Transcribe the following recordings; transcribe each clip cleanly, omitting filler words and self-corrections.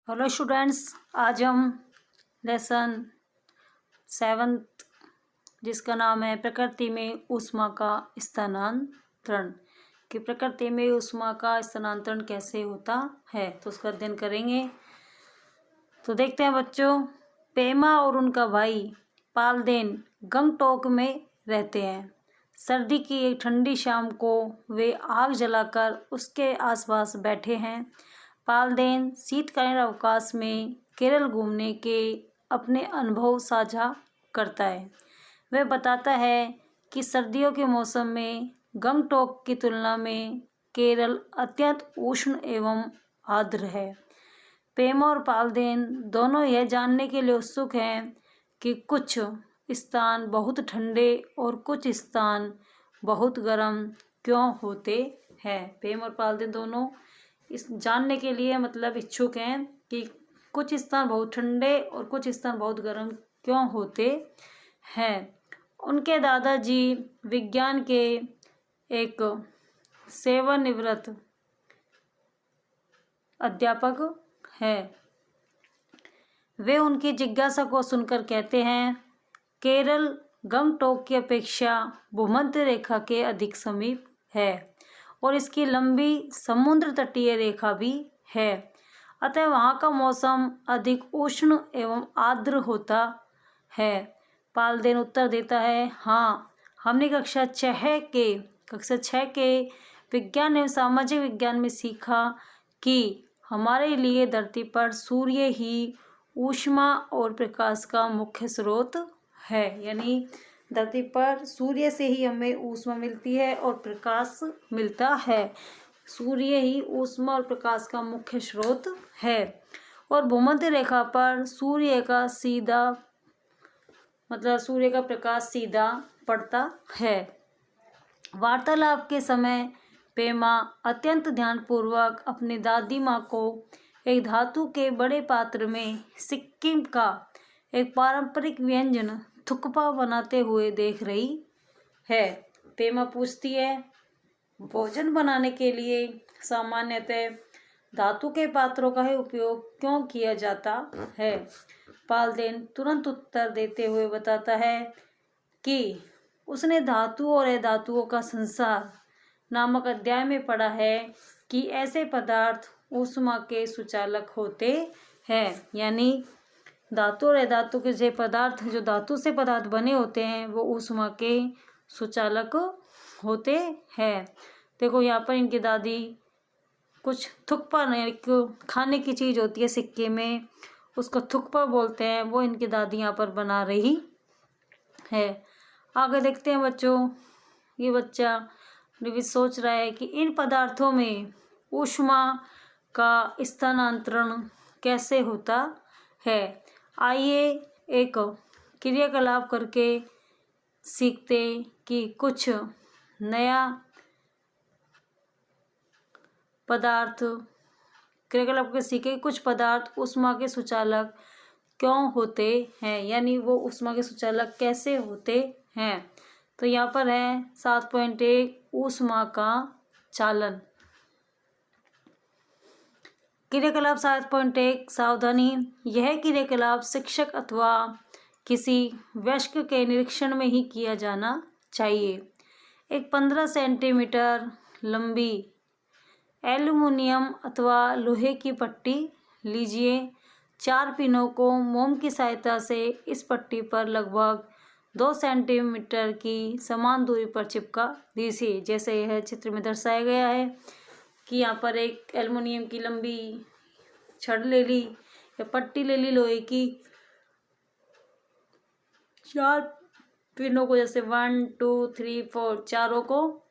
Hello students, आज हम lesson 7th जिसका नाम है प्रकृति में ऊष्मा का स्थानांतरण कि प्रकृति में ऊष्मा का स्थानांतरण कैसे होता है, तो उसका अध्ययन करेंगे। तो देखते हैं बच्चों, पेमा और उनका भाई पालदेन गंगटोक में रहते हैं। सर्दी की एक ठंडी शाम को वे आग जलाकर उसके आसपास बैठे हैं। पालदेन शीतकालीन अवकाश में केरल घूमने के अपने अनुभव साझा करता है। वह बताता है कि सर्दियों के मौसम में गंगटोक की तुलना में केरल अत्यंत उष्ण एवं आर्द्र है। पेमा और पालदेन दोनों यह जानने के लिए उत्सुक हैं कि कुछ स्थान बहुत ठंडे और कुछ स्थान बहुत गर्म क्यों होते हैं। पेमा और पालदेन दोनों इस जानने के लिए इच्छुक हैं कि कुछ स्थान बहुत ठंडे और कुछ स्थान बहुत गर्म क्यों होते हैं। उनके दादाजी विज्ञान के एक सेवानिवृत्त अध्यापक हैं। वे उनकी जिज्ञासा को सुनकर कहते हैं, केरल गंगटोक की अपेक्षा भूमध्य रेखा के अधिक समीप है और इसकी लंबी समुद्र तटीय रेखा भी है, अतः वहाँ का मौसम अधिक उष्ण एवं आर्द्र होता है। पालदेन उत्तर देता है, हाँ, हमने कक्षा 6 के विज्ञान एवं सामाजिक विज्ञान में सीखा कि हमारे लिए धरती पर सूर्य ही ऊष्मा और प्रकाश का मुख्य स्रोत है। यानी धरती पर सूर्य से ही हमें ऊष्मा मिलती है और प्रकाश मिलता है। सूर्य ही ऊष्मा और प्रकाश का मुख्य स्रोत है और भूमध्य रेखा पर सूर्य का प्रकाश सीधा पड़ता है। वार्तालाप के समय पेमा अत्यंत ध्यानपूर्वक अपनी दादी माँ को एक धातु के बड़े पात्र में सिक्किम का एक पारंपरिक व्यंजन थुक्पा बनाते हुए देख रही है। पेमा पूछती है, भोजन बनाने के लिए सामान्यतः धातु के पात्रों का ही उपयोग क्यों किया जाता है। पालदेन तुरंत उत्तर देते हुए बताता है कि उसने धातु और अधातुओं का संसार नामक अध्याय में पढ़ा है कि ऐसे पदार्थ ऊष्मा के सुचालक होते हैं। यानी धातु और अधातु के जो धातु से पदार्थ बने होते हैं वो ऊष्मा के सुचालक होते हैं। देखो यहाँ पर इनकी दादी कुछ थुक्पा खाने की चीज़ होती है सिक्के में, उसको थुक्पा बोलते हैं, वो इनकी दादी यहाँ पर बना रही है। आगे देखते हैं बच्चों, ये बच्चा भी सोच रहा है कि इन पदार्थों में ऊष्मा का स्थानांतरण कैसे होता है। आइए एक क्रियाकलाप करके सीखते कि कुछ नया पदार्थ क्रियाकलाप के सीखे कुछ पदार्थ ऊष्मा के सुचालक क्यों होते हैं, यानी वो ऊष्मा के सुचालक कैसे होते हैं। तो यहाँ पर है 7.1 ऊष्मा का चालन। क्रियाकलाप 7.1 सावधानी, यह क्रियाकलाप शिक्षक अथवा किसी वयस्क के निरीक्षण में ही किया जाना चाहिए। एक 15 सेंटीमीटर लंबी एल्युमिनियम अथवा लोहे की पट्टी लीजिए। 4 पिनों को मोम की सहायता से इस पट्टी पर लगभग 2 सेंटीमीटर की समान दूरी पर चिपका दीजिए। जैसे यह चित्र में दर्शाया गया है कि यहाँ पर एक एल्युमिनियम की लंबी छड़ ले ली या पट्टी ले ली लोहे की, 4 पिनों को जैसे 1 2 3 4 चारों को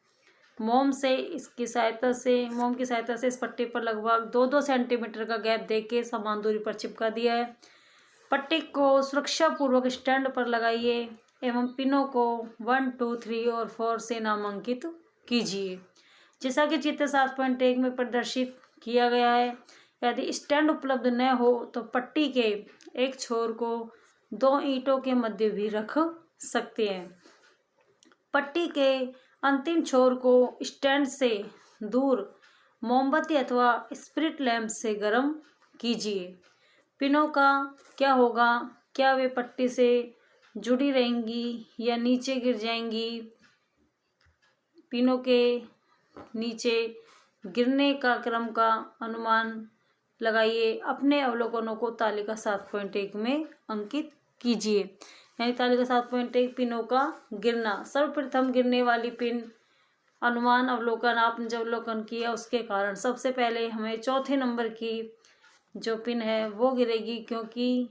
मोम की सहायता से इस पट्टी पर लगभग 2-2 सेंटीमीटर का गैप देके समान दूरी पर चिपका दिया है। पट्टी को सुरक्षापूर्वक स्टैंड पर लगाइए एवं पिनों को 1 2 3 और 4 से नामांकित कीजिए, जैसा कि चित्र 7.1 में प्रदर्शित किया गया है। यदि स्टैंड उपलब्ध न हो तो पट्टी के एक छोर को 2 ईंटों के मध्य भी रख सकते हैं। पट्टी के अंतिम छोर को स्टैंड से दूर मोमबत्ती अथवा स्पिरिट लैंप से गर्म कीजिए। पिनों का क्या होगा, क्या वे पट्टी से जुड़ी रहेंगी या नीचे गिर जाएंगी? पिनों के नीचे गिरने का क्रम का अनुमान लगाइए। अपने अवलोकनों को तालिका 7.1 में अंकित कीजिए। यानी तालिका 7.1 पिनों का गिरना। सर्वप्रथम गिरने वाली पिन अनुमान अवलोकन, आपने जो अवलोकन किया उसके कारण सबसे पहले हमें चौथे नंबर की जो पिन है वो गिरेगी, क्योंकि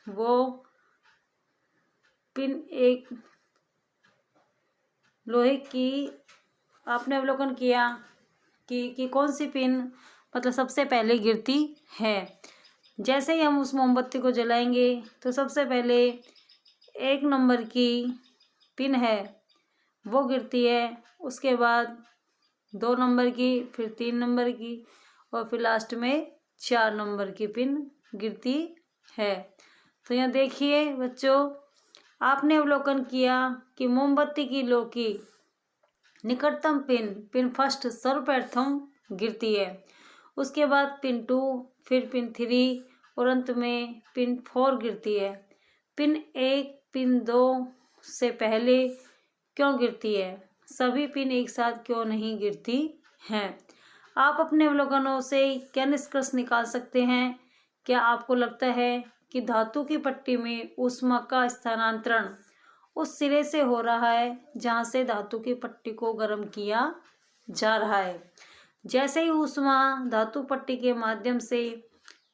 वो पिन एक लोहे की, आपने अवलोकन किया कि कौन सी पिन मतलब सबसे पहले गिरती है। जैसे ही हम उस मोमबत्ती को जलाएंगे तो सबसे पहले 1 नंबर की पिन है वो गिरती है, उसके बाद 2 नंबर की, फिर 3 नंबर की और फिर लास्ट में 4 नंबर की पिन गिरती है। तो यहाँ देखिए बच्चों, आपने अवलोकन किया कि मोमबत्ती की लो की निकटतम पिन फर्स्ट सर्वप्रथम गिरती है, उसके बाद पिन 2, फिर पिन 3 और अंत में पिन 4 गिरती है। पिन 1 पिन 2 से पहले क्यों गिरती है? सभी पिन एक साथ क्यों नहीं गिरती हैं? आप अपने अवलोकनों से क्या निष्कर्ष निकाल सकते हैं? क्या आपको लगता है कि धातु की पट्टी में ऊष्मा का स्थानांतरण उस सिरे से हो रहा है जहाँ से धातु की पट्टी को गर्म किया जा रहा है? जैसे ही ऊष्मा धातु पट्टी के माध्यम से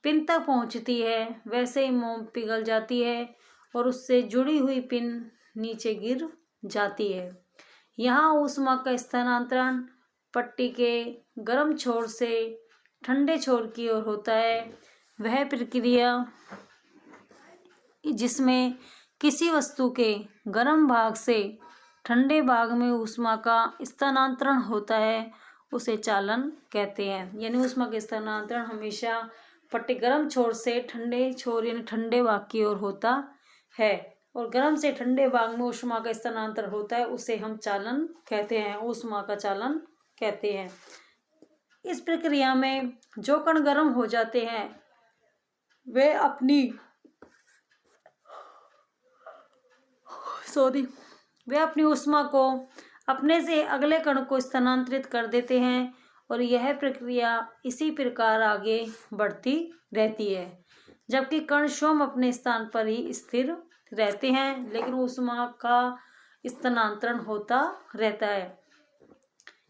पिन तक पहुँचती है, वैसे ही मोम पिघल जाती है और उससे जुड़ी हुई पिन नीचे गिर जाती है। यहाँ ऊष्मा का स्थानांतरण पट्टी के गर्म छोर से ठंडे छोर की ओर होता है। वह प्रक्रिया जिसमें किसी वस्तु के गर्म भाग से ठंडे भाग में ऊष्मा का स्थानांतरण होता है उसे चालन कहते हैं। यानी ऊष्मा का स्थानांतरण हमेशा पट्टी गर्म छोर से ठंडे छोर यानी ठंडे भाग की ओर होता है, और गर्म से ठंडे भाग में ऊष्मा का स्थानांतरण होता है, उसे हम चालन कहते हैं, ऊष्मा का चालन कहते हैं। इस प्रक्रिया में जो कण गर्म हो जाते हैं वे अपनी ऊष्मा को अपने से अगले कण को स्थानांतरित कर देते हैं, और यह प्रक्रिया इसी प्रकार आगे बढ़ती रहती है, जबकि कण स्वयं अपने स्थान पर ही स्थिर रहते हैं, लेकिन ऊष्मा का स्थानांतरण होता रहता है।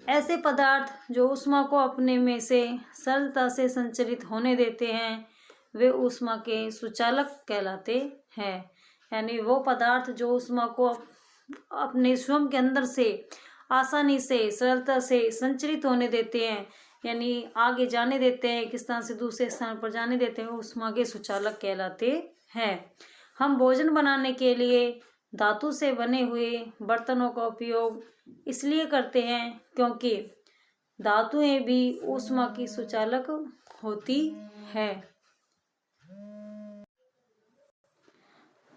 ऐसे पदार्थ जो ऊष्मा को अपने में से सरलता से संचरित होने देते हैं वे ऊष्मा के सुचालक कहलाते हैं। यानी वो पदार्थ जो ऊष्मा को अपने स्वयं के अंदर से आसानी से सरलता से संचरित होने देते हैं, यानी आगे जाने देते हैं, एक स्थान से दूसरे स्थान पर जाने देते हैं, ऊष्मा के सुचालक कहलाते हैं। हम भोजन बनाने के लिए धातु से बने हुए बर्तनों का उपयोग इसलिए करते हैं क्योंकि धातुएं भी ऊष्मा की सुचालक होती है।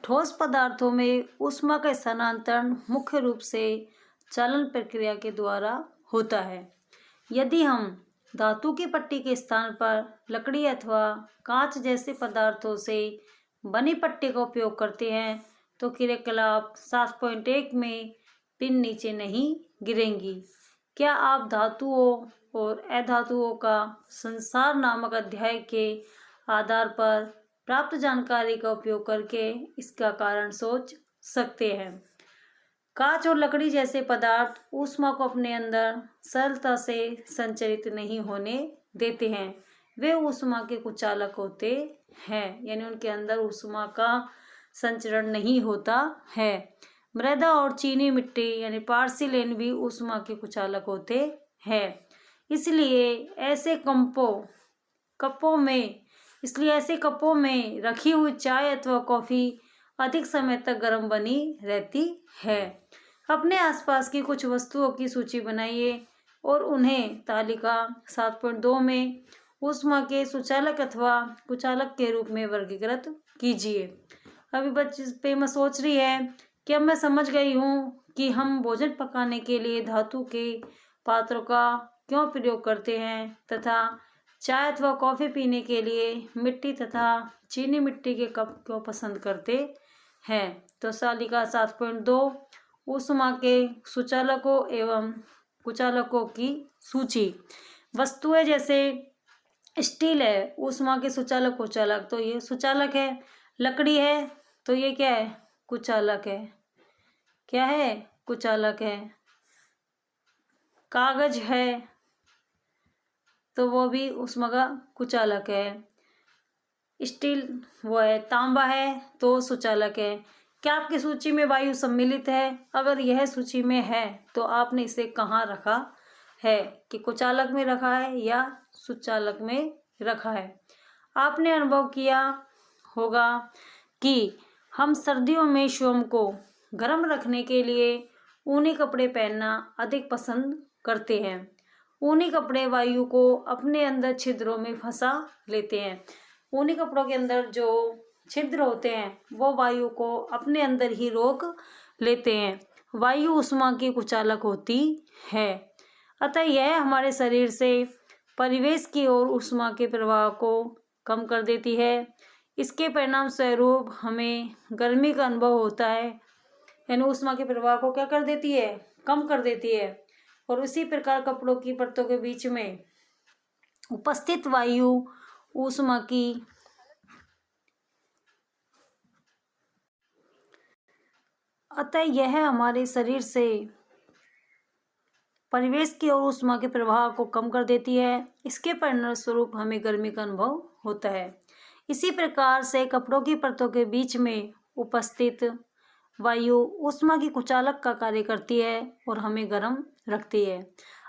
ठोस पदार्थों में ऊष्मा का स्थानांतरण मुख्य रूप से चालन प्रक्रिया के द्वारा होता है। यदि हम धातु की पट्टी के स्थान पर लकड़ी अथवा कांच जैसे पदार्थों से बनी पट्टी का उपयोग करते हैं तो क्रियाकलाप 7.1 में पिन नीचे नहीं गिरेंगी। क्या आप धातुओं और अधातुओं का संसार नामक अध्याय के आधार पर प्राप्त जानकारी का उपयोग करके इसका कारण सोच सकते हैं? कांच और लकड़ी जैसे पदार्थ ऊष्मा को अपने अंदर सरलता से संचरित नहीं होने देते हैं, वे ऊष्मा के कुचालक होते हैं, यानी उनके अंदर ऊष्मा का संचरण नहीं होता है। मृदा और चीनी मिट्टी यानी पार्सिलेन भी ऊष्मा के कुचालक होते हैं। इसलिए ऐसे कपों में रखी हुई चाय अथवा कॉफी अधिक समय तक गर्म बनी रहती है। अपने आसपास की कुछ वस्तुओं की सूची बनाइए और उन्हें तालिका 7.2 में ऊष्मा के सुचालक अथवा कुचालक के रूप में वर्गीकृत कीजिए। अभी बच्चे पेमा सोच रही है कि अब मैं समझ गई हूँ कि हम भोजन पकाने के लिए धातु के पात्रों का क्यों प्रयोग करते हैं तथा चाय अथवा कॉफ़ी पीने के लिए मिट्टी तथा चीनी मिट्टी के कप को पसंद करते हैं। तो तालिका 7.2 ऊष्मा के सुचालकों एवं कुचालकों की सूची। वस्तुएं जैसे स्टील है, ऊष्मा के सुचालक कुचालक, तो ये सुचालक है। लकड़ी है तो ये क्या है, कुचालक है। क्या है, कुचालक है। कागज है तो वो भी ऊष्मा का कुचालक है। स्टील वो है, तांबा है तो सुचालक है। क्या आपकी सूची में वायु सम्मिलित है? अगर यह सूची में है तो आपने इसे कहाँ रखा है, कि कुचालक में रखा है या सुचालक में रखा है। आपने अनुभव किया होगा कि हम सर्दियों में स्वयं को गर्म रखने के लिए ऊनी कपड़े पहनना अधिक पसंद करते हैं। ऊनी कपड़े वायु को अपने अंदर छिद्रों में फंसा लेते हैं। ऊनी कपड़ों के अंदर जो छिद्र होते हैं वो वायु को अपने अंदर ही रोक लेते हैं। वायु ऊष्मा की कुचालक होती है। अतः यह हमारे शरीर से परिवेश की ओर ऊष्मा के प्रवाह को कम कर देती है। इसके परिणाम स्वरूप हमें गर्मी का अनुभव होता है। यानी ऊष्मा के प्रवाह को क्या कर देती है, कम कर देती है। और उसी प्रकार कपड़ों की परतों के बीच में उपस्थित वायु ऊष्मा की अतः यह हमारे शरीर से परिवेश की ओर ऊष्मा के प्रवाह को कम कर देती है। इसके परिणाम स्वरूप हमें गर्मी का अनुभव होता है। इसी प्रकार से कपड़ों की परतों के बीच में उपस्थित वायु ऊष्मा की कुचालक का कार्य करती है और हमें गर्म रखती है।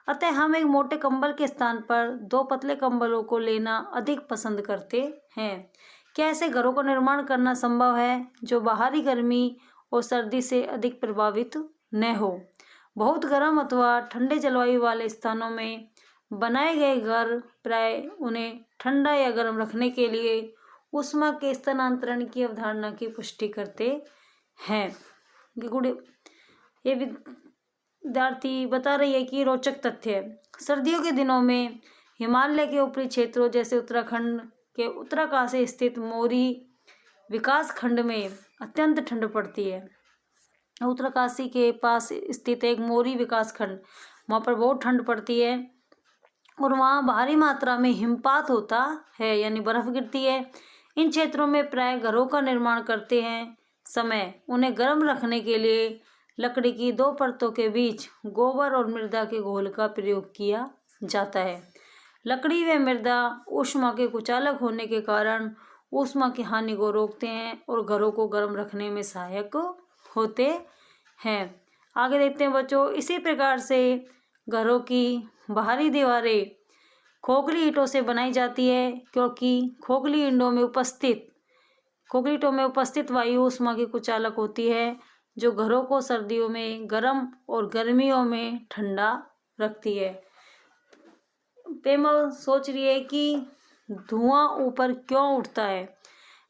अतः हम एक मोटे कंबल के स्थान पर 2 पतले कंबलों को लेना अधिक पसंद करते हैं। क्या ऐसे घरों का निर्माण करना संभव है जो बाहरी गर्मी और सर्दी से अधिक प्रभावित न हो? बहुत गर्म अथवा ठंडे जलवायु वाले स्थानों में बनाए गए घर प्राय उन्हें ठंडा या गर्म रखने के लिए ऊष्मा के स्थानांतरण की अवधारणा की पुष्टि करते हैं। ये विद्यार्थी बता रही है कि रोचक तथ्य है। सर्दियों के दिनों में हिमालय के ऊपरी क्षेत्रों जैसे उत्तराखंड के उत्तराकाशी स्थित मोरी विकास खंड में अत्यंत ठंड पड़ती है। उत्तराकाशी के पास स्थित एक मोरी विकास खंड, वहाँ पर बहुत ठंड पड़ती है और वहाँ भारी मात्रा में हिमपात होता है, यानी बर्फ गिरती है। इन क्षेत्रों में प्राय घरों का निर्माण करते हैं समय उन्हें गर्म रखने के लिए लकड़ी की 2 परतों के बीच गोबर और मृदा के घोल का प्रयोग किया जाता है। लकड़ी व मृदा ऊष्मा के कुचालक होने के कारण ऊष्मा की हानि को रोकते हैं और घरों को गर्म रखने में सहायक होते हैं। आगे देखते हैं बच्चों। इसी प्रकार से घरों की बाहरी दीवारें खोखली ईंटों से बनाई जाती है, क्योंकि खोखली ईंटों में उपस्थित वायु ऊष्मा की कुचालक होती है, जो घरों को सर्दियों में गर्म और गर्मियों में ठंडा रखती है। पेमा सोच रही है कि धुआं ऊपर क्यों उठता है।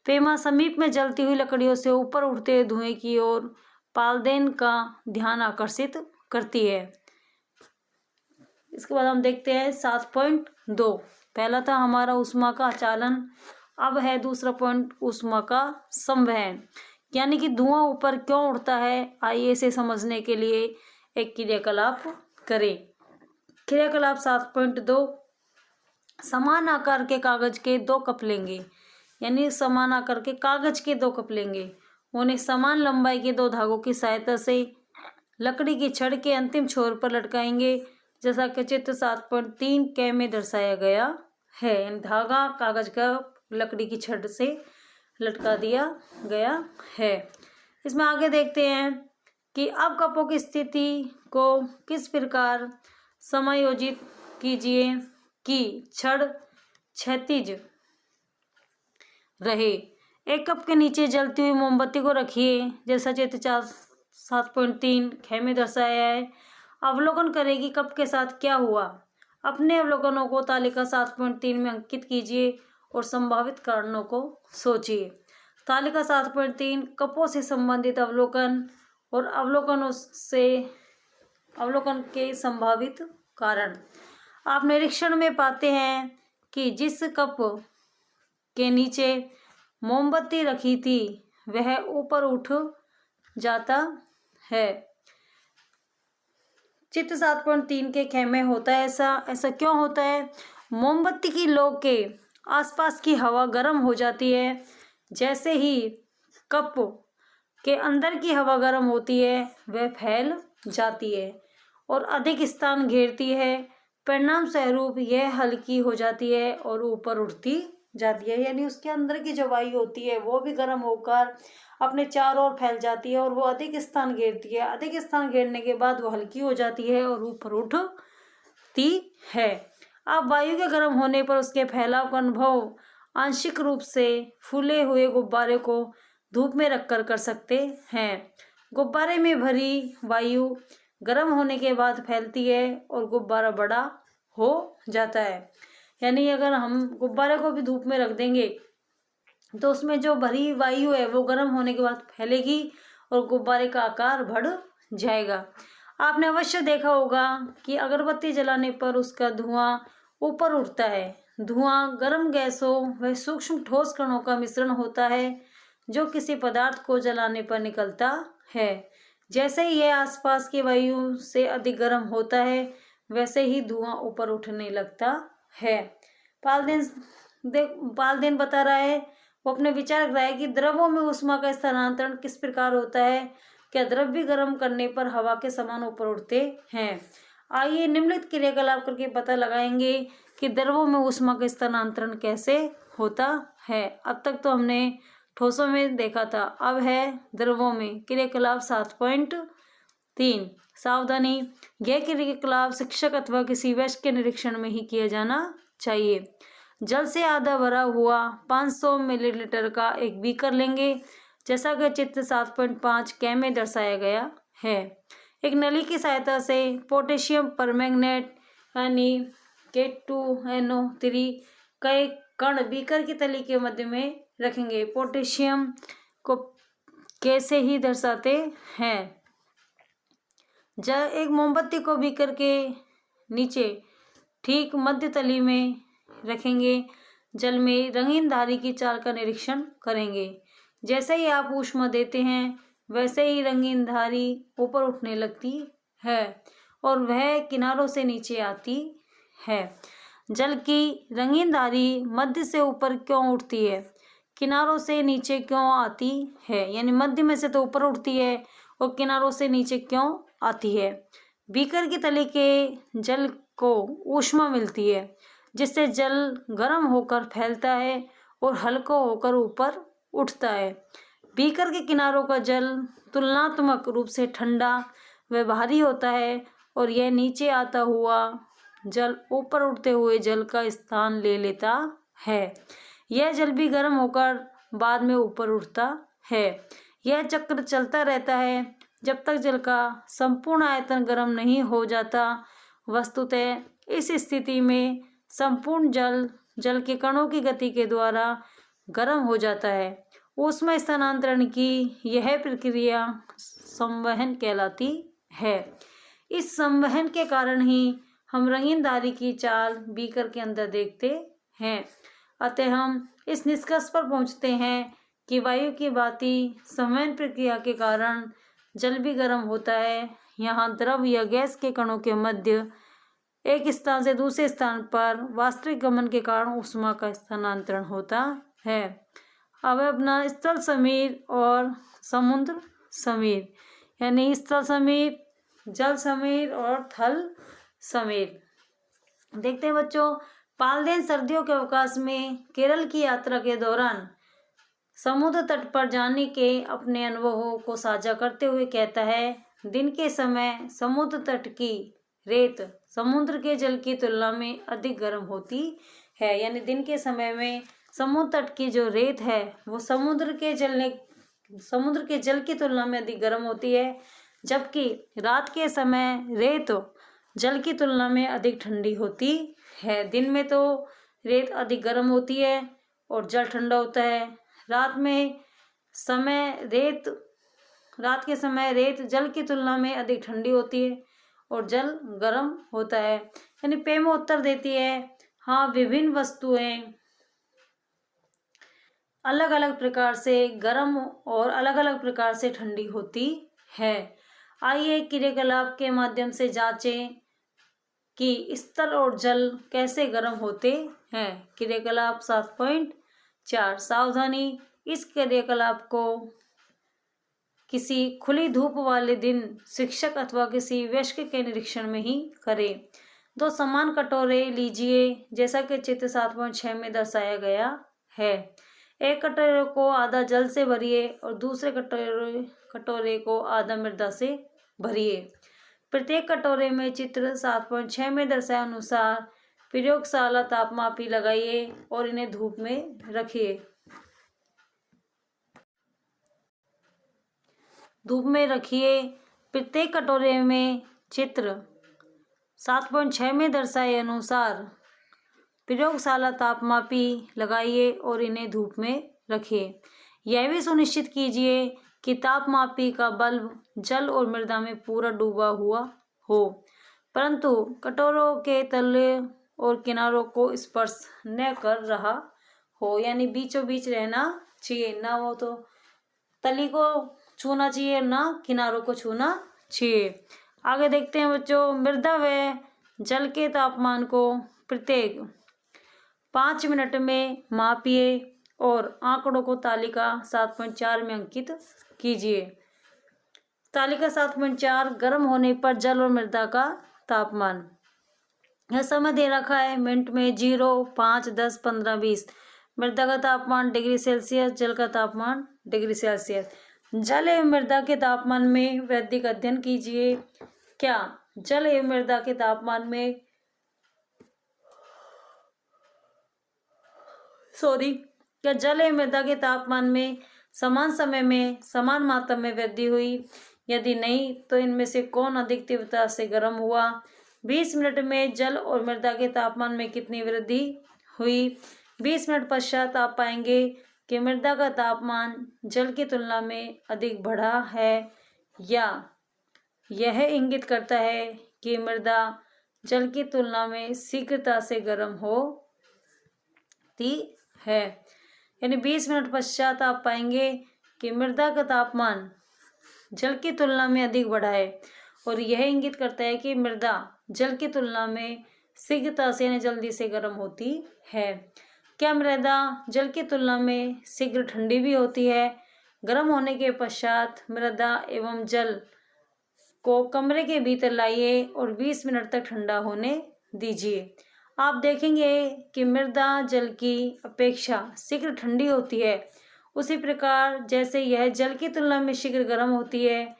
पेमा समीप में जलती हुई लकड़ियों से ऊपर उठते धुएं की ओर पालदेन का ध्यान आकर्षित करती है। इसके बाद हम देखते हैं 7.2। पहला था हमारा ऊष्मा का आचालन, अब है दूसरा पॉइंट ऊष्मा का संवहन, यानी कि धुआं ऊपर क्यों उड़ता है। आइए इसे समझने के लिए एक क्रियाकलाप करें। क्रियाकलाप 7.2। समान आकार के कागज के 2 कप लेंगे, यानी समान आकार के कागज के 2 कप लेंगे। उन्हें समान लंबाई के 2 धागों की सहायता से लकड़ी की छड़ के अंतिम छोर पर लटकाएंगे, जैसा कि चित्र 7.3 क में दर्शाया गया है। धागा कागज का लकड़ी की छड़ से लटका दिया गया है। इसमें आगे देखते हैं कि अब कपों की स्थिति को किस प्रकार समायोजित कीजिए कि छड़ क्षैतिज रहे। एक कप के नीचे जलती हुई मोमबत्ती को रखिए, जैसा चित्र 7.3 ख में दर्शाया है। अवलोकन करें कि कप के साथ क्या हुआ। अपने अवलोकनों को तालिका 7.3 में अंकित कीजिए और संभावित कारणों को सोचिए। तालिका 7.3 कपों से संबंधित अवलोकन और अवलोकन के संभावित कारण। आप निरीक्षण में पाते हैं कि जिस कप के नीचे मोमबत्ती रखी थी वह ऊपर उठ जाता है। चित्र 7.3 के ख में होता है ऐसा क्यों होता है? मोमबत्ती की लौ के आसपास की हवा गर्म हो जाती है। जैसे ही कप के अंदर की हवा गर्म होती है वह फैल जाती है और अधिक स्थान घेरती है। परिणाम स्वरूप यह हल्की हो जाती है और ऊपर उठती जाती है। यानी उसके अंदर की जो वायु होती है वो भी गर्म होकर अपने चारों ओर फैल जाती है और वो अधिक स्थान घेरती है। अधिक स्थान घेरने के बाद वो हल्की हो जाती है और ऊपर उठती है। अब वायु के गर्म होने पर उसके फैलाव का अनुभव आंशिक रूप से फूले हुए गुब्बारे को धूप में रखकर कर सकते हैं। गुब्बारे में भरी वायु गर्म होने के बाद फैलती है और गुब्बारा बड़ा हो जाता है। यानी अगर हम गुब्बारे को भी धूप में रख देंगे तो उसमें जो भरी वायु है वो गर्म होने के बाद फैलेगी और गुब्बारे का आकार बढ़ जाएगा। आपने अवश्य देखा होगा कि अगरबत्ती जलाने पर उसका धुआं ऊपर उठता है। धुआं गर्म गैसों व सूक्ष्म ठोस कणों का मिश्रण होता है जो किसी पदार्थ को जलाने पर निकलता है। जैसे ही यह आसपास की वायु से अधिक गर्म होता है वैसे ही धुआं ऊपर उठने लगता है। पालदेन बता रहा है, वो अपने विचार रख रहा है कि द्रवों में ऊष्मा का स्थानांतरण किस प्रकार होता है। क्या द्रव्य गर्म करने पर हवा के समान ऊपर उठते हैं? आइए निम्नलिखित क्रियाकलाप करके पता लगाएंगे कि द्रवों में ऊष्मा का स्थानांतरण कैसे होता है। अब तक तो हमने ठोसों में देखा था, अब है द्रवों में। क्रियाकलाप 7.3 सावधानी, यह क्रियाकलाप शिक्षक अथवा किसी वयस्क के निरीक्षण में ही किया जाना चाहिए। जल से आधा भरा हुआ 500 मिलीलीटर का एक बीकर लेंगे जैसा कि चित्र 7.5 क में दर्शाया गया है। एक नली की सहायता से पोटेशियम परमैंगनेट यानी K2NO3 का एक कण बीकर की तली के मध्य में रखेंगे। पोटेशियम को कैसे ही दर्शाते हैं? जब एक मोमबत्ती को बीकर के नीचे ठीक मध्य तली में रखेंगे। जल में रंगीन धारी की चाल का निरीक्षण करेंगे। जैसे ही आप ऊष्मा देते हैं वैसे ही रंगीन धारी ऊपर उठने लगती है और वह किनारों से नीचे आती है। जल की रंगीन धारी मध्य से ऊपर क्यों उठती है, किनारों से नीचे क्यों आती है? यानी मध्य में से तो ऊपर उठती है और किनारों से नीचे क्यों आती है? बीकर की तली के जल को ऊष्मा मिलती है जिससे जल गर्म होकर फैलता है और हल्का होकर ऊपर उठता है। बीकर के किनारों का जल तुलनात्मक रूप से ठंडा व भारी होता है और यह नीचे आता हुआ जल ऊपर उठते हुए जल का स्थान ले लेता है। यह जल भी गर्म होकर बाद में ऊपर उठता है। यह चक्र चलता रहता है जब तक जल का संपूर्ण आयतन गर्म नहीं हो जाता। वस्तुतः इस स्थिति में संपूर्ण जल के कणों की गति के द्वारा गर्म हो जाता है। ऊष्मा स्थानांतरण की यह प्रक्रिया संवहन कहलाती है। इस संवहन के कारण ही हम रंगीन धारी की चाल बीकर के अंदर देखते हैं। अतः हम इस निष्कर्ष पर पहुंचते हैं कि वायु की भांति संवहन प्रक्रिया के कारण जल भी गर्म होता है। यहाँ द्रव या गैस के कणों के मध्य एक स्थान से दूसरे स्थान पर वास्तविक गमन के कारण ऊष्मा का स्थानांतरण होता है। अब अपना स्थल समीर और समुद्र समीर, यानी स्थल समीर, जल समीर और थल समीर देखते हैं बच्चों। पालदेन सर्दियों के अवकाश में केरल की यात्रा के दौरान समुद्र तट पर जाने के अपने अनुभवों को साझा करते हुए कहता है, दिन के समय समुद्र तट की रेत समुद्र के जल की तुलना में अधिक गर्म होती है। यानी दिन के समय में समुद्र तट की जो रेत है वो समुद्र के जल की तुलना में अधिक गर्म होती है, जबकि रात के समय रेत जल की तुलना में अधिक ठंडी होती है। दिन में तो रेत अधिक गर्म होती है और जल ठंडा होता है। रात के समय रेत जल की तुलना में अधिक ठंडी होती है और जल गर्म होता है। यानी पे में उत्तर देती है, हाँ, विभिन्न वस्तुएं अलग अलग प्रकार से गर्म और अलग अलग प्रकार से ठंडी होती है। आइए क्रियाकलाप के माध्यम से जांचें कि स्थल और जल कैसे गर्म होते हैं। क्रियाकलाप 7.4 सावधानी, इस क्रियाकलाप को किसी खुली धूप वाले दिन शिक्षक अथवा किसी वयस्क के निरीक्षण में ही करें। 2 समान कटोरे लीजिए जैसा कि चित्र 7.6 में दर्शाया गया है। एक कटोरे को आधा जल से भरिए और दूसरे कटोरे को आधा मृदा से भरिए। प्रत्येक कटोरे में चित्र 7.6 में दर्शाए अनुसार प्रयोगशाला तापमापी लगाइए और इन्हें धूप में रखिए। प्रत्येक कटोरे में चित्र 7.6 में दर्शाए अनुसार प्रयोगशाला तापमापी लगाइए और इन्हें धूप में रखिए। यह भी सुनिश्चित कीजिए कि तापमापी का बल्ब जल और मृदा में पूरा डूबा हुआ हो, परंतु कटोरों के तले और किनारों को स्पर्श न कर रहा हो, यानी बीचों बीच रहना चाहिए, ना वो तो तली को छूना चाहिए ना किनारों को छूना चाहिए। आगे देखते हैं बच्चों, मृदा व जल के तापमान को प्रत्येक 5 मिनट में मापिए और आंकड़ों को तालिका 7.4 में अंकित कीजिए। तालिका 7.4 गर्म होने पर जल और मृदा का तापमान। यह समय दे रखा है मिनट में 0, 5, 10, 15, 20। मृदा का तापमान डिग्री सेल्सियस, जल का तापमान डिग्री सेल्सियस। जल एवं मृदा के तापमान में वृद्धि का अध्ययन कीजिए। क्या जल एवं मृदा के तापमान में क्या जल एवं मृदा के तापमान में समान समय में समान मात्रा में वृद्धि हुई? यदि नहीं तो इनमें से कौन अधिक तीव्रता से गर्म हुआ? 20 मिनट में जल और मृदा के तापमान में कितनी वृद्धि हुई? 20 मिनट पश्चात आप पाएंगे कि मृदा का तापमान जल की तुलना में अधिक बढ़ा है, या यह इंगित करता है कि मृदा जल की तुलना में शीघ्रता से गर्म होती है। यानी 20 मिनट पश्चात आप पाएंगे कि मृदा का तापमान जल की तुलना में अधिक बढ़ा है, और यह इंगित करता है कि मृदा जल की तुलना में शीघ्रता से यानी जल्दी से गर्म होती है। क्या मृदा जल की तुलना में शीघ्र ठंडी भी होती है? गर्म होने के पश्चात मृदा एवं जल को कमरे के भीतर लाइए और 20 मिनट तक ठंडा होने दीजिए। आप देखेंगे कि मृदा जल की अपेक्षा शीघ्र ठंडी होती है। उसी प्रकार जैसे यह जल की तुलना में शीघ्र गर्म होती है,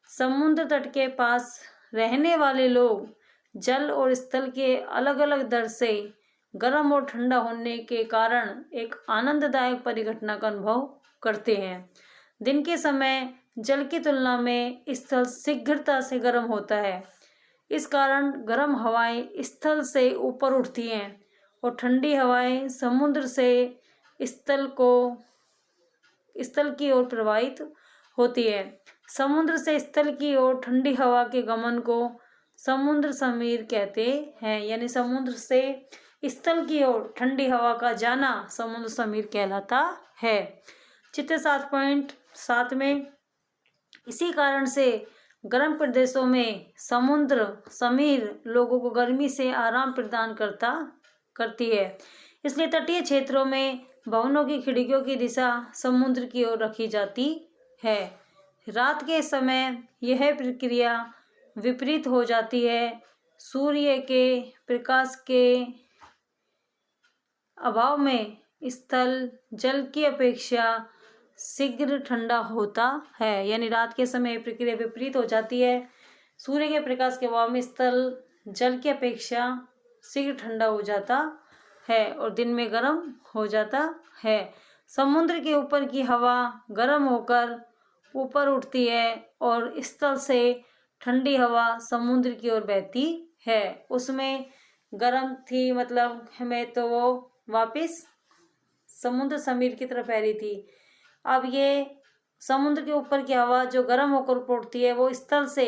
समुद्र तट के पास रहने वाले लोग जल और स्थल के अलग अलग दर से गर्म और ठंडा होने के कारण एक आनंददायक परिघटना का अनुभव करते हैं। दिन के समय जल की तुलना में स्थल शीघ्रता से गर्म होता है। इस कारण गर्म हवाएं स्थल से ऊपर उठती हैं और ठंडी हवाएं समुद्र से स्थल की ओर प्रवाहित होती है। समुद्र से स्थल की ओर ठंडी हवा के गमन को समुद्र समीर कहते हैं, यानी समुद्र से स्थल की ओर ठंडी हवा का जाना समुद्र समीर कहलाता है। चित्र 7.7 में इसी कारण से गर्म प्रदेशों में समुद्र समीर लोगों को गर्मी से आराम प्रदान करती है। इसलिए तटीय क्षेत्रों में भवनों की खिड़कियों की दिशा समुद्र की ओर रखी जाती है। रात के समय यह प्रक्रिया विपरीत हो जाती है। सूर्य के प्रकाश के अभाव में स्थल जल की अपेक्षा शीघ्र ठंडा होता है, यानी रात के समय प्रक्रिया विपरीत हो जाती है। सूर्य के प्रकाश के अभाव में स्थल जल की अपेक्षा शीघ्र ठंडा हो जाता है और दिन में गर्म हो जाता है। समुद्र के ऊपर की हवा गर्म होकर ऊपर उठती है और स्थल से ठंडी हवा समुद्र की ओर बहती है। उसमें गर्म थी, मतलब हमें तो वो वापस समुद्र समीर की तरफ बह रही थी। अब ये समुद्र के ऊपर की हवा जो गर्म होकर ऊपर उठती है वो स्थल से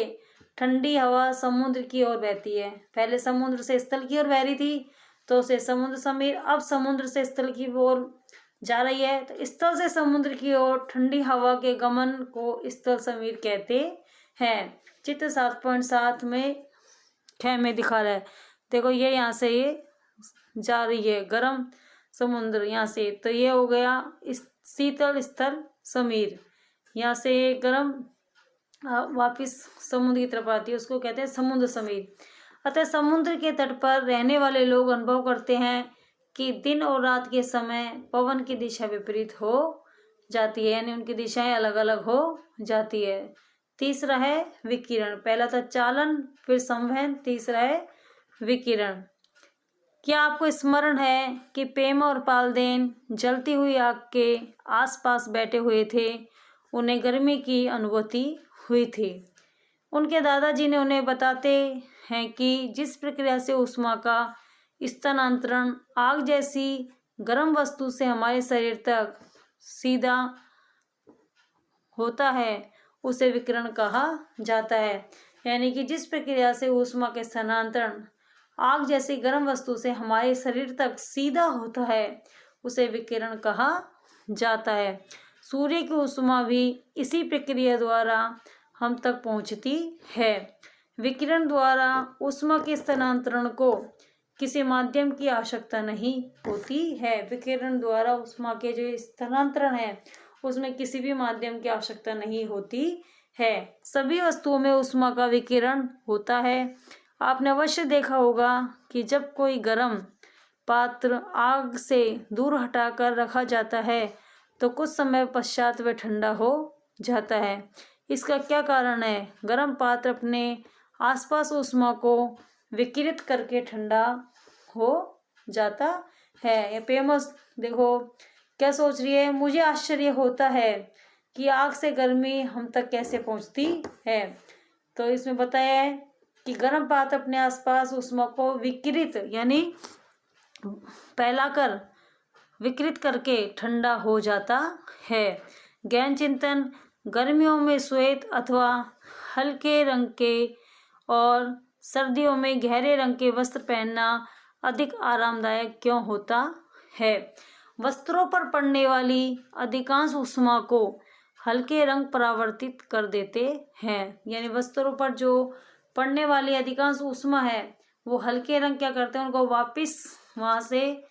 ठंडी हवा समुद्र की ओर बहती है। पहले समुद्र से स्थल की ओर बह रही थी, तो से समुद्र समीर। अब समुद्र से स्थल की ओर जा रही है, तो स्थल से समुद्र की ओर ठंडी हवा के गमन को स्थल समीर कहते हैं। चित्र 7.7 में 6 में दिखा रहा है। देखो ये यहाँ से ये जा रही है गर्म समुद्र यहाँ से, तो ये हो गया शीतल स्थल समीर। यहाँ से गर्म वापिस समुद्र की तरफ आती है, उसको कहते हैं समुद्र समीर। अतः समुद्र के तट पर रहने वाले लोग अनुभव करते हैं कि दिन और रात के समय पवन की दिशा विपरीत हो जाती है, यानी उनकी दिशाएं अलग अलग हो जाती है। तीसरा है विकिरण। पहला था चालन, फिर संवहन, तीसरा है विकिरण। क्या आपको स्मरण है कि पेमा और पालदेन जलती हुई आग के आसपास बैठे हुए थे? उन्हें गर्मी की अनुभूति हुई थी। उनके दादाजी ने उन्हें बताते हैं कि जिस प्रक्रिया से ऊष्मा का स्थानांतरण आग जैसी गर्म वस्तु से हमारे शरीर तक सीधा होता है उसे विकिरण कहा जाता है। यानी कि जिस प्रक्रिया से ऊष्मा के स्थानांतरण आग जैसी गर्म वस्तु से हमारे शरीर तक सीधा होता है उसे विकिरण कहा जाता है। सूर्य की ऊष्मा भी इसी प्रक्रिया द्वारा हम तक पहुंचती है। विकिरण द्वारा ऊष्मा के स्थानांतरण को किसी माध्यम की आवश्यकता नहीं होती है। विकिरण द्वारा ऊष्मा के जो स्थानांतरण है उसमें किसी भी माध्यम की आवश्यकता नहीं होती है। सभी वस्तुओं में ऊष्मा का विकिरण होता है। आपने अवश्य देखा होगा कि जब कोई गर्म पात्र आग से दूर हटाकर रखा जाता है तो कुछ समय पश्चात वह ठंडा हो जाता है। इसका क्या कारण है? गर्म पात्र अपने आसपास ऊष्मा को विकिरित करके ठंडा हो जाता है। ये पेमस देखो क्या सोच रही है, मुझे आश्चर्य होता है कि आग से गर्मी हम तक कैसे पहुंचती है। तो इसमें बताया है कि गर्म पात्र अपने आसपास ऊष्मा को विकिरित यानी फैलाकर विकृत करके ठंडा हो जाता है। गहन चिंतन। गर्मियों में श्वेत अथवा हल्के रंग के और सर्दियों में गहरे रंग के वस्त्र पहनना अधिक आरामदायक क्यों होता है? वस्त्रों पर पड़ने वाली अधिकांश ऊष्मा को हल्के रंग परावर्तित कर देते हैं। यानी वस्त्रों पर जो पड़ने वाली अधिकांश ऊष्मा है वो हल्के रंग क्या करते हैं, उनको वापस वहाँ से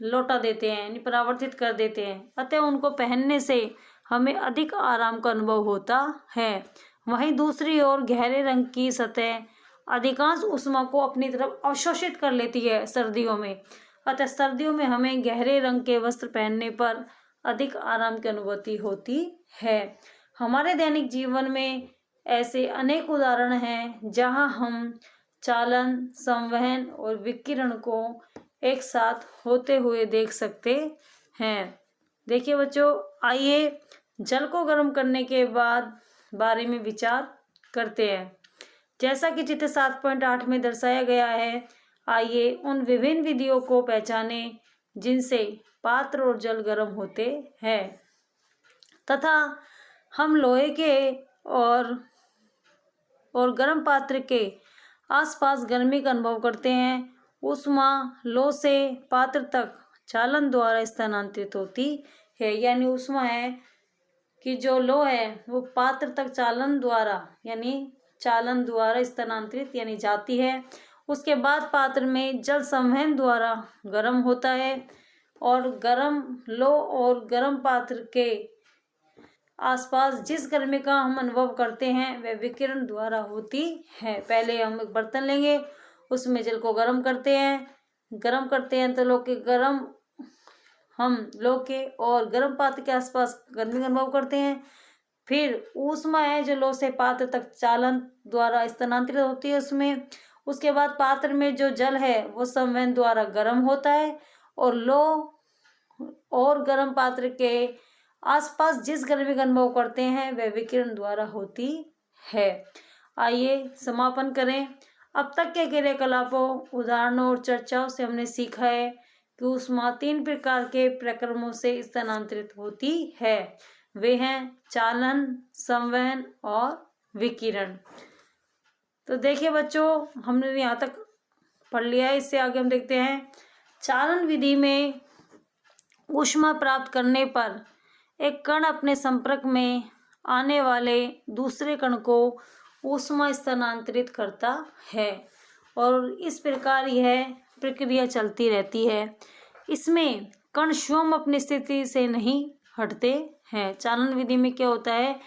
लौटा देते हैं, यानी परावर्तित कर देते हैं। अतः उनको पहनने से हमें अधिक आराम का अनुभव होता है। वहीं दूसरी ओर गहरे रंग की सतह अधिकांश ऊष्मा को अपनी तरफ अवशोषित कर लेती है सर्दियों में। अतः सर्दियों में हमें गहरे रंग के वस्त्र पहनने पर अधिक आराम की अनुभूति होती है। हमारे दैनिक जीवन में ऐसे अनेक उदाहरण हैं जहां हम चालन, संवहन और विकिरण को एक साथ होते हुए देख सकते हैं। देखिए बच्चों, आइए जल को गर्म करने के बाद बारे में विचार करते हैं। जैसा कि चित्र 7.8 में दर्शाया गया है, आइए उन विभिन्न विधियों को पहचाने जिनसे पात्र और जल गर्म होते हैं तथा हम लोहे के और गर्म पात्र के आसपास गर्मी का अनुभव करते हैं। ऊष्मा लौह से पात्र तक चालन द्वारा स्थानांतरित होती है। यानी ऊष्मा है कि जो लौह है वो पात्र तक चालन द्वारा स्थानांतरित यानी जाती है। उसके बाद पात्र में जल संवहन द्वारा गर्म होता है और गर्म लौह और गर्म पात्र के आसपास जिस गर्मी का हम अनुभव करते हैं वह विकिरण द्वारा होती है। पहले हम एक बर्तन लेंगे, उसमें जल को गर्म करते हैं तो लौह के और गर्म पात्र के आसपास गर्मी का अनुभव करते हैं। फिर ऊष्मा है जो लौह से पात्र तक चालन द्वारा स्थानांतरित होती है उसमें। उसके बाद पात्र में जो जल है वो संवहन द्वारा गर्म होता है और लौह और गर्म पात्र के आसपास जिस गर्मी का अनुभव करते हैं वह विकिरण द्वारा होती है। आइए समापन करें। अब तक के क्रियाकलापों, उदाहरणों और चर्चाओं से हमने सीखा है कि ऊष्मा 3 प्रकार के प्रक्रमों से स्थानांतरित होती है। वे हैं चालन, संवहन और विकिरण। तो देखिए बच्चों, हमने यहाँ तक पढ़ लिया है। इससे आगे हम देखते हैं चालन विधि में ऊष्मा प्राप्त करने पर एक कण अपने संपर्क में आने वाले दूसरे कण को ऊष्मा स्थानांतरित करता है और इस प्रकार यह प्रक्रिया चलती रहती है। इसमें कण स्वयं अपनी स्थिति से नहीं हटते हैं। चालन विधि में क्या होता है,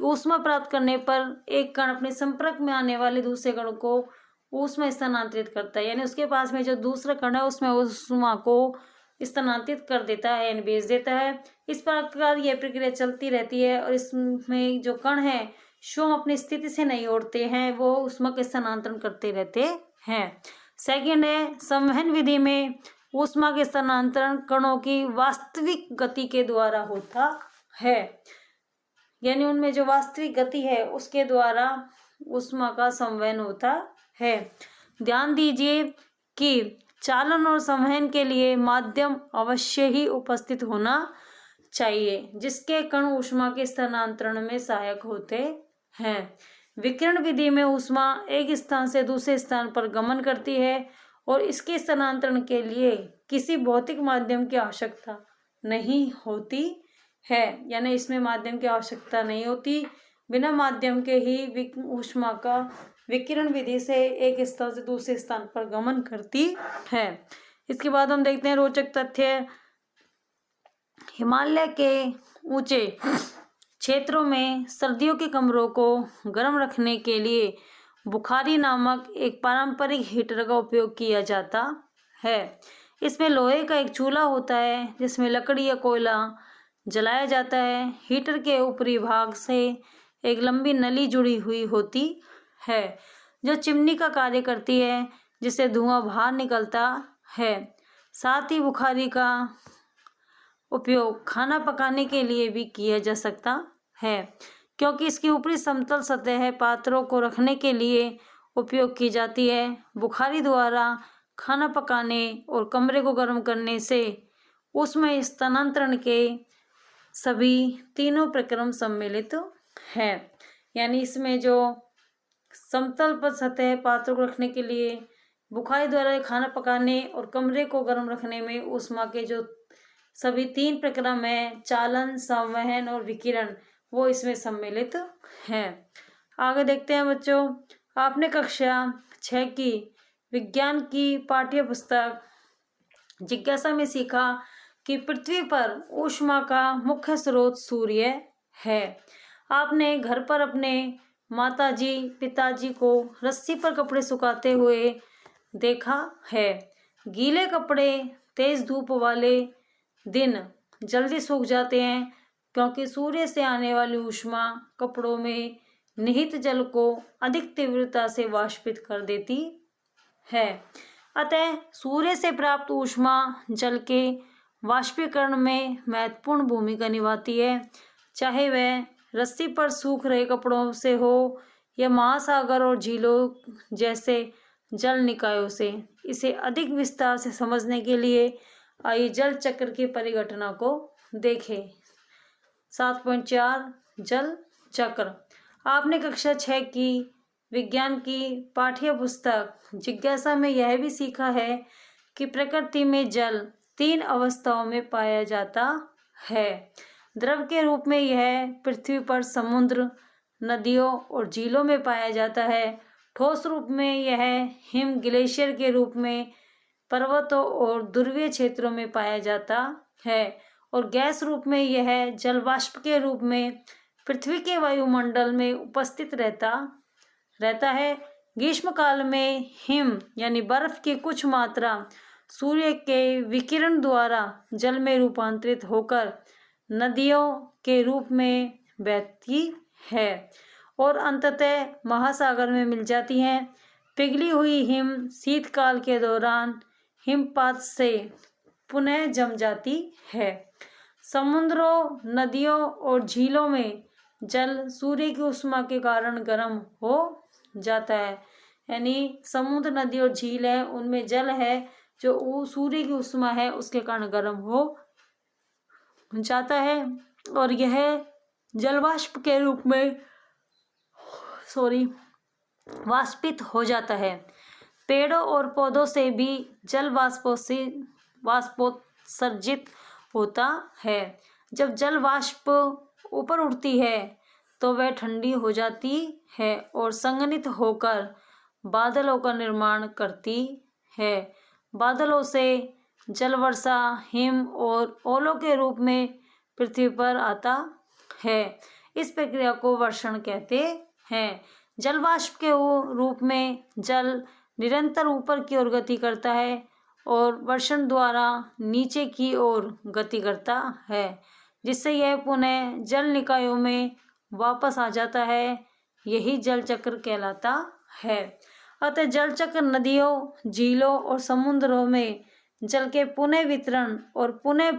ऊष्मा प्राप्त करने पर एक कण अपने संपर्क में आने वाले दूसरे कण को ऊष्मा स्थानांतरित करता है, यानी उसके पास में जो दूसरा कण है उसमें ऊष्मा को स्थानांतरित कर देता है यानी भेज देता है। इस प्रकार यह प्रक्रिया चलती रहती है और इसमें जो कण है स्वयं अपनी स्थिति से नहीं उड़ते हैं, वो ऊष्मा के स्थानांतरण करते रहते हैं। सेकंड है संवहन विधि में ऊष्मा के स्थानांतरण कणों की वास्तविक गति के द्वारा होता है, यानी उनमें जो वास्तविक गति है उसके द्वारा ऊष्मा का संवहन होता है। ध्यान दीजिए कि चालन और संवहन के लिए माध्यम अवश्य ही उपस्थित होना चाहिए जिसके कण ऊष्मा के स्थानांतरण में सहायक होते हैं। विकिरण विधि में ऊष्मा एक स्थान से दूसरे स्थान पर गमन करती है और इसके स्थानांतरण के लिए किसी भौतिक माध्यम की आवश्यकता नहीं होती है, यानी इसमें माध्यम की आवश्यकता नहीं होती, बिना माध्यम के ही ऊष्मा का विकिरण विधि से एक स्थान से दूसरे स्थान पर गमन करती है। इसके बाद हम देखते हैं रोचक तथ्य। हिमालय के ऊंचे क्षेत्रों में सर्दियों के कमरों को गर्म रखने के लिए बुखारी नामक एक पारंपरिक हीटर का उपयोग किया जाता है। इसमें लोहे का एक चूल्हा होता है जिसमें लकड़ी या कोयला जलाया जाता है। हीटर के ऊपरी भाग से एक लंबी नली जुड़ी हुई होती है जो चिमनी का कार्य करती है जिससे धुआं बाहर निकलता है। साथ ही बुखारी का उपयोग खाना पकाने के लिए भी किया जा सकता है क्योंकि इसकी ऊपरी समतल सतह पात्रों को रखने के लिए उपयोग की जाती है। बुखारी द्वारा खाना पकाने और कमरे को गर्म करने से उसमें स्थानांतरण के सभी तीनों प्रक्रम सम्मिलित हैं, यानी इसमें जो समतल पर सतह पात्रों को रखने के लिए, बुखारी द्वारा खाना पकाने और कमरे को गर्म रखने में ऊष्मा के जो सभी तीन प्रक्रम हैं, चालन, संवहन और विकिरण, वो इसमें सम्मिलित हैं। आगे देखते हैं बच्चों, आपने कक्षा 6 की विज्ञान की पाठ्य पुस्तक जिज्ञासा में सीखा कि पृथ्वी पर ऊष्मा का मुख्य स्रोत सूर्य है। आपने घर पर अपने माताजी पिताजी को रस्सी पर कपड़े सुखाते हुए देखा है। गीले कपड़े तेज धूप वाले दिन जल्दी सूख जाते हैं क्योंकि सूर्य से आने वाली ऊष्मा कपड़ों में निहित जल को अधिक तीव्रता से वाष्पित कर देती है। अतः सूर्य से प्राप्त ऊष्मा जल के वाष्पीकरण में महत्वपूर्ण भूमिका निभाती है, चाहे वह रस्सी पर सूख रहे कपड़ों से हो या महासागर और झीलों जैसे जल निकायों से। इसे अधिक विस्तार से समझने के लिए आइए जल चक्र की परिघटना को देखें। 7.4 जल चक्र। आपने कक्षा 6 की विज्ञान की पाठ्य पुस्तक जिज्ञासा में यह भी सीखा है कि प्रकृति में जल 3 अवस्थाओं में पाया जाता है। द्रव के रूप में यह पृथ्वी पर समुद्र, नदियों और झीलों में पाया जाता है। ठोस रूप में यह हिम ग्लेशियर के रूप में पर्वतों और ध्रुवीय क्षेत्रों में पाया जाता है और गैस रूप में यह जलवाष्प के रूप में पृथ्वी के वायुमंडल में उपस्थित रहता है। ग्रीष्म काल में हिम यानी बर्फ की कुछ मात्रा सूर्य के विकिरण द्वारा जल में रूपांतरित होकर नदियों के रूप में बहती है और अंततः महासागर में मिल जाती हैं। पिघली हुई हिम शीतकाल के दौरान हिमपात से पुनः जम जाती है। समुद्रों, नदियों और झीलों में जल सूर्य की ऊष्मा के कारण गर्म हो जाता है, यानी समुद्र, नदी और झील है उनमें जल है जो सूर्य की ऊष्मा है उसके कारण गर्म हो जाता है और यह जलवाष्प के रूप में वाष्पित हो जाता है। पेड़ों और पौधों से भी जल वाष्पोत्सर्जित होता है। जब जल वाष्प ऊपर उठती है तो वह ठंडी हो जाती है और संघनित होकर बादलों का निर्माण करती है। बादलों से जल वर्षा, हिम और ओलों के रूप में पृथ्वी पर आता है। इस प्रक्रिया को वर्षण कहते हैं। जल वाष्प के रूप में जल निरंतर ऊपर की ओर गति करता है और वर्षण द्वारा नीचे की ओर गति करता है, जिससे यह पुनः जल निकायों में वापस आ जाता है। यही जल चक्र कहलाता है। अतः जल चक्र नदियों, झीलों और समुद्रों में जल के पुनः वितरण और पुनः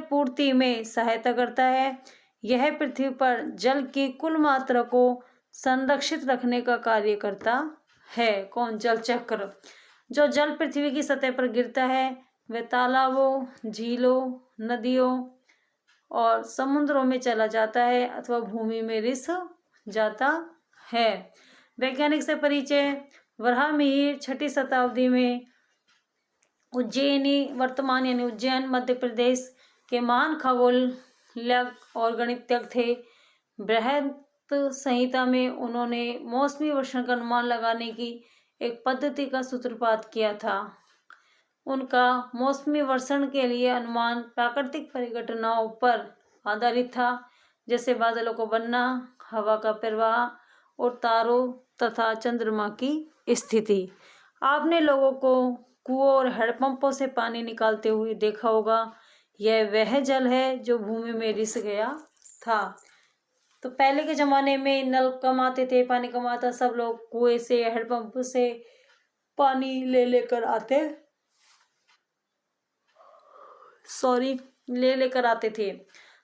पूर्ति में सहायता करता है। यह पृथ्वी पर जल की कुल मात्रा को संरक्षित रखने का कार्य करता है। कौन? जल चक्र। जो जल पृथ्वी की सतह पर गिरता है वह तालाबों, झीलों, नदियों और समुद्रों में चला जाता है अथवा भूमि में रिस जाता है। वैज्ञानिक से परिचय। वराहमिहिर 6ठी शताब्दी में उज्जैनी, वर्तमान यानी उज्जैन, मध्य प्रदेश के महान खगोलज्ञ और गणितज्ञ थे। बृहद संहिता में उन्होंने मौसमी वर्षण का अनुमान लगाने की एक पद्धति का सूत्रपात किया था। उनका मौसमी वर्षण के लिए अनुमान प्राकृतिक परिघटनाओं पर आधारित था, जैसे बादलों को बनना, हवा का प्रवाह और तारों तथा चंद्रमा की स्थिति। आपने लोगों को कुओं और हैंडपंपों से पानी निकालते हुए देखा होगा। यह वह जल है जो भूमि में रिस गया था। तो पहले के ज़माने में नल कमाते थे, पानी कमाता, सब लोग कुएं से, हैंडपंप से पानी ले लेकर आते थे।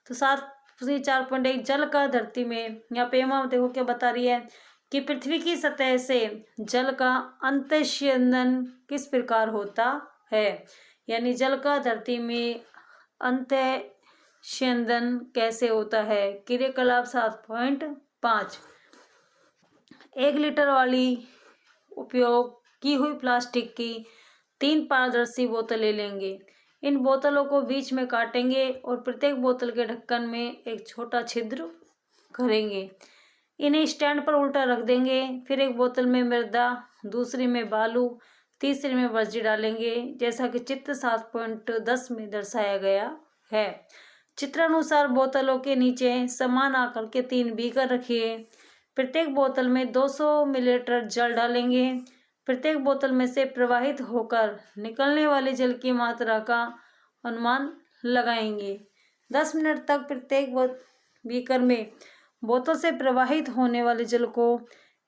तो 4.1 जल का धरती में, यहाँ पेमा देखो क्या बता रही है कि पृथ्वी की सतह से जल का अंतःस्यंदन किस प्रकार होता है। यानी जल का धरती में अंतःस्यंदन कैसे होता है। क्रियाकलाप 7.5। 1 लीटर वाली उपयोग की हुई प्लास्टिक की 3 पारदर्शी बोतलें लेंगे। इन बोतलों को बीच में काटेंगे और प्रत्येक बोतल के ढक्कन में एक छोटा छिद्र करेंगे। इन्हें स्टैंड पर उल्टा रख देंगे। फिर एक बोतल में मृदा, दूसरी में बालू, तीसरी में बजरी डालेंगे, जैसा कि चित्र 7.10 में दर्शाया गया है। चित्रानुसार बोतलों के नीचे समान आकार के 3 बीकर रखिए। प्रत्येक बोतल में 200 मिलीलीटर जल डालेंगे। प्रत्येक बोतल में से प्रवाहित होकर निकलने वाले जल की मात्रा का अनुमान लगाएंगे। 10 मिनट तक प्रत्येक बीकर में बोतल से प्रवाहित होने वाले जल को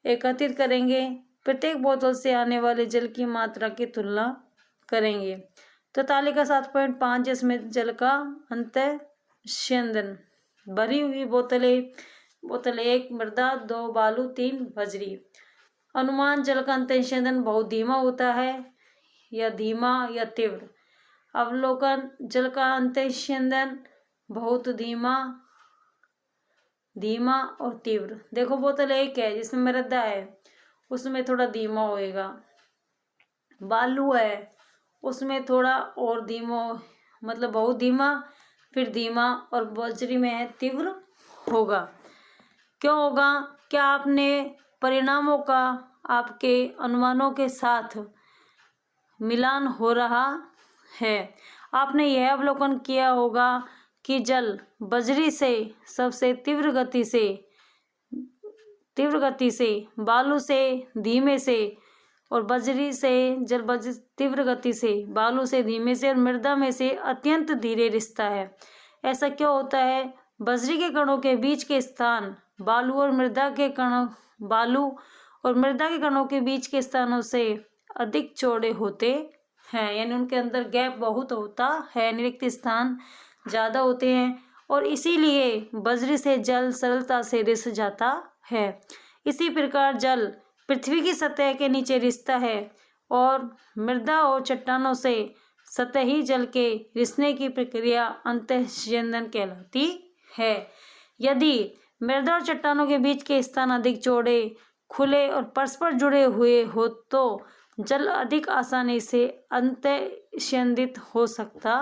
एकत्रित करेंगे। प्रत्येक बोतल से आने वाले जल की मात्रा की तुलना करेंगे। तो तालिका 7.5, जिसमें जल का अंतःस्यंदन। भरी हुई बोतलें। बोतल 1 मृदा, 2 बालू, 3 बजरी। अनुमान जल का अंतःस्यंदन बहुत धीमा होता है, या धीमा या तीव्र। अवलोकन जल का अंतःस्यंदन बहुत धीमा और तीव्र। देखो बोतल 1 है जिसमें मृदा है, उसमें थोड़ा धीमा होएगा। बालू है, उसमें थोड़ा और धीमा, मतलब बहुत धीमा, फिर धीमा, और बजरी में है तीव्र होगा। क्यों होगा? क्या आपने परिणामों का आपके अनुमानों के साथ मिलान हो रहा है? आपने यह अवलोकन किया होगा कि जल बजरी से सबसे तीव्र गति से, बालू से धीमे से, और बजरी से तीव्र गति से, बालू से धीमे से, और मृदा में से अत्यंत धीरे रिसता है। ऐसा क्यों होता है? बजरी के कणों के बीच के स्थान बालू और मृदा के कणों के बीच के स्थानों से अधिक चौड़े होते हैं, यानी उनके अंदर गैप बहुत होता है, रिक्त स्थान ज़्यादा होते हैं, और इसीलिए बजरी से जल सरलता से रिस जाता है। इसी प्रकार जल पृथ्वी की सतह के नीचे रिसता है, और मृदा और चट्टानों से सतही जल के रिसने की प्रक्रिया अंतःस्यंदन कहलाती है। यदि मृदा और चट्टानों के बीच के स्थान अधिक चौड़े, खुले और परस्पर जुड़े हुए हो तो जल अधिक आसानी से अंतःस्यंदित हो सकता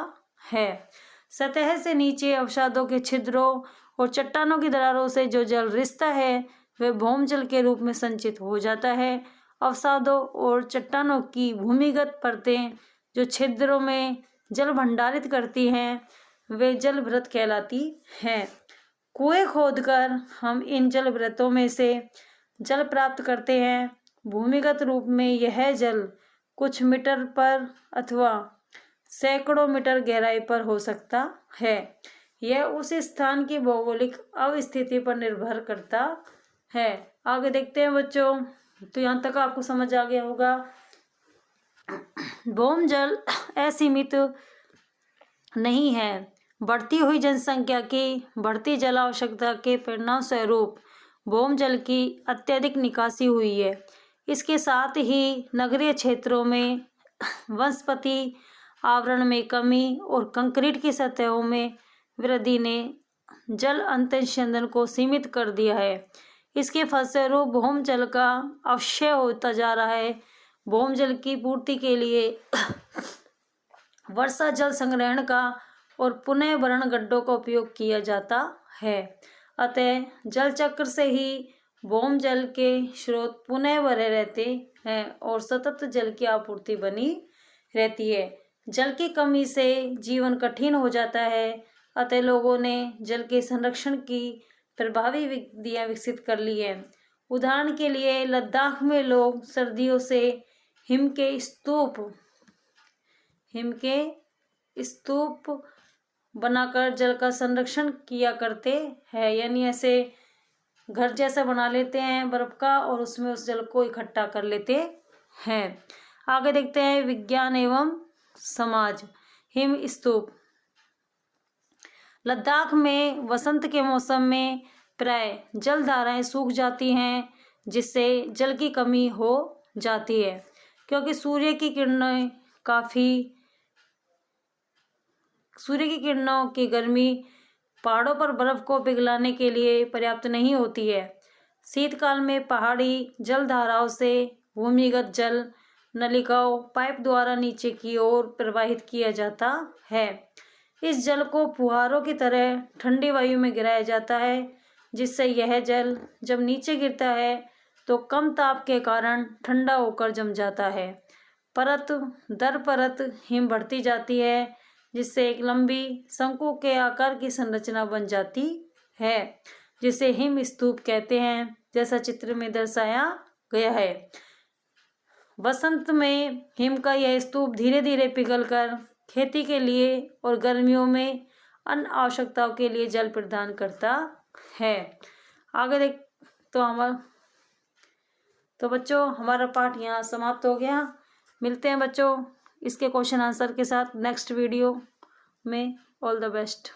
है। सतह से नीचे अवसादों के छिद्रों और चट्टानों की दरारों से जो जल रिसता है वह भौमजल के रूप में संचित हो जाता है। अवसादों और चट्टानों की भूमिगत परतें जो छिद्रों में जल भंडारित करती हैं वे जलभृत कहलाती हैं। कुएं खोदकर हम इन जलभृतों में से जल प्राप्त करते हैं। भूमिगत रूप में यह जल कुछ मीटर पर अथवा सैकड़ों मीटर गहराई पर हो सकता है। यह उस स्थान की भौगोलिक अवस्थिति पर निर्भर करता है। आगे देखते हैं बच्चों। तो यहाँ तक आपको समझ आ गया होगा। भौमजल असीमित नहीं है। बढ़ती हुई जनसंख्या की बढ़ती जल आवश्यकता के परिणाम स्वरूप भौमजल की अत्यधिक निकासी हुई है। इसके साथ ही नगरीय क्षेत्रों में वनस्पति आवरण में कमी और कंक्रीट की सतहों में वृद्धि ने जल अंतःस्यंदन को सीमित कर दिया है। इसके फलस्वरूप भौमजल का अपक्षय होता जा रहा है। भौमजल की पूर्ति के लिए वर्षा जल संग्रहण का और पुनः भरण गड्ढों का उपयोग किया जाता है। अतः जल चक्र से ही भौमजल के स्रोत पुनः भरे रहते हैं और सतत जल की आपूर्ति बनी रहती है। जल की कमी से जीवन कठिन हो जाता है। अतः लोगों ने जल के संरक्षण की प्रभावी विधियां विकसित कर ली है। उदाहरण के लिए लद्दाख में लोग सर्दियों से हिम के स्तूप बनाकर जल का संरक्षण किया करते हैं। यानी ऐसे घर जैसा बना लेते हैं बर्फ का और उसमें उस जल को इकट्ठा कर लेते हैं। आगे देखते हैं विज्ञान एवं समाज। हिम स्तूप। लद्दाख में वसंत के मौसम में प्राय जलधाराएं सूख जाती हैं जिससे जल की कमी हो जाती है। क्योंकि सूर्य की किरणों की गर्मी पहाड़ों पर बर्फ को पिघलाने के लिए पर्याप्त नहीं होती है। शीतकाल में पहाड़ी जलधाराओं से भूमिगत जल नलिकाओं पाइप द्वारा नीचे की ओर प्रवाहित किया जाता है। इस जल को फुहारों की तरह ठंडी वायु में गिराया जाता है जिससे यह जल जब नीचे गिरता है तो कम ताप के कारण ठंडा होकर जम जाता है। परत दर परत हिम बढ़ती जाती है जिससे एक लंबी शंकु के आकार की संरचना बन जाती है जिसे हिम स्तूप कहते हैं, जैसा चित्र में दर्शाया गया है। वसंत में हिम का यह स्तूप धीरे धीरे पिघलकर खेती के लिए और गर्मियों में अन्य आवश्यकताओं के लिए जल प्रदान करता है। आगे देख तो बच्चों हमारा पाठ यहाँ समाप्त हो गया। मिलते हैं बच्चों इसके क्वेश्चन आंसर के साथ नेक्स्ट वीडियो में। All the best.